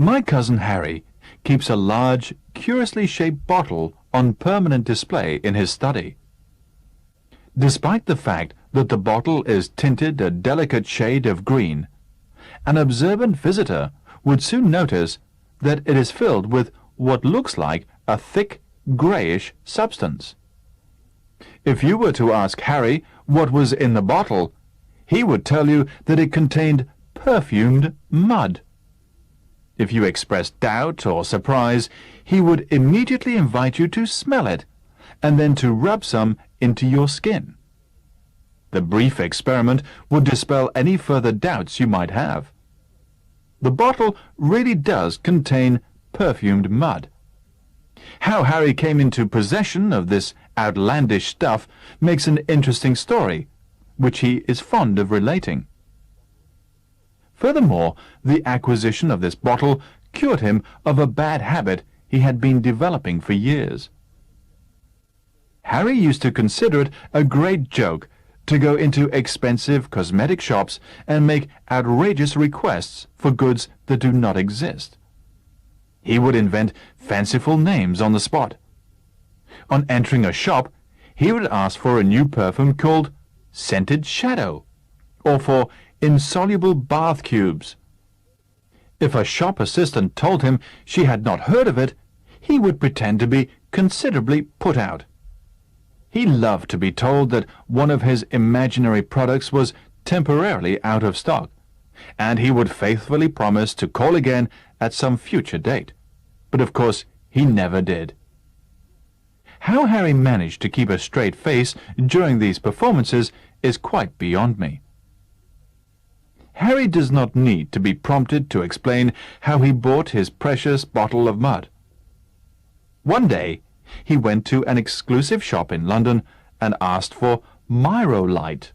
My cousin Harry keeps a large, curiously shaped bottle on permanent display in his study. Despite the fact that the bottle is tinted a delicate shade of green, an observant visitor would soon notice that it is filled with what looks like a thick, greyish substance. If you were to ask Harry what was in the bottle, he would tell you that it contained perfumed mud. If you expressed doubt or surprise, he would immediately invite you to smell it, and then to rub some into your skin. The brief experiment would dispel any further doubts you might have. The bottle really does contain perfumed mud. How Harry came into possession of this outlandish stuff makes an interesting story, which he is fond of relating. Furthermore, the acquisition of this bottle cured him of a bad habit he had been developing for years. Harry used to consider it a great joke to go into expensive cosmetic shops and make outrageous requests for goods that do not exist. He would invent fanciful names on the spot. On entering a shop, he would ask for a new perfume called Scented Shadow, or for insoluble bath cubes. If a shop assistant told him she had not heard of it, he would pretend to be considerably put out. He loved to be told that one of his imaginary products was temporarily out of stock, and he would faithfully promise to call again at some future date. But of course he never did. How Harry managed to keep a straight face during these performances is quite beyond me. Harry does not need to be prompted to explain how he bought his precious bottle of mud. One day, he went to an exclusive shop in London and asked for Myrolite.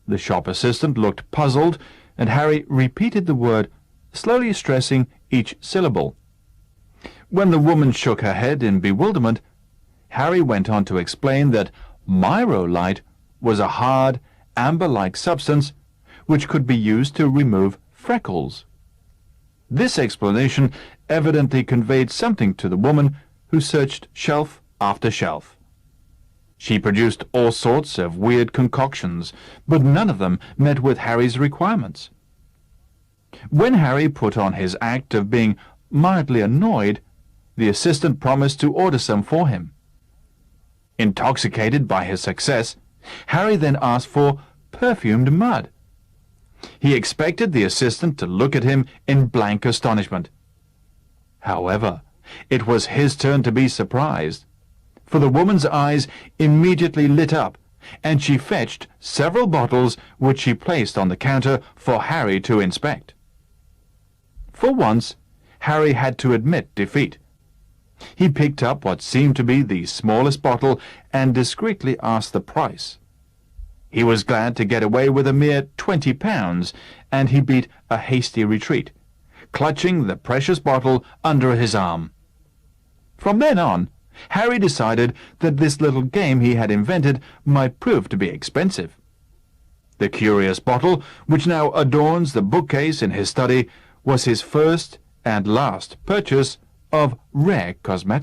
The shop assistant looked puzzled, and Harry repeated the word, slowly stressing each syllable. When the woman shook her head in bewilderment, Harry went on to explain that Myrolite was a hard, amber-like substance which could be used to remove freckles. This explanation evidently conveyed something to the woman, who searched shelf after shelf. She produced all sorts of weird concoctions, but none of them met with Harry's requirements. When Harry put on his act of being mildly annoyed, the assistant promised to order some for him. Intoxicated by his success, Harry then asked for perfumed mud. He expected the assistant to look at him in blank astonishment. However, it was his turn to be surprised, for the woman's eyes immediately lit up, and she fetched several bottles which she placed on the counter for Harry to inspect. For once, Harry had to admit defeat. He picked up what seemed to be the smallest bottle and discreetly asked the price. He was glad to get away with a mere £20, and he beat a hasty retreat, clutching the precious bottle under his arm. From then on, Harry decided that this little game he had invented might prove to be expensive. The curious bottle, which now adorns the bookcase in his study, was his first and last purchase of rare cosmetics.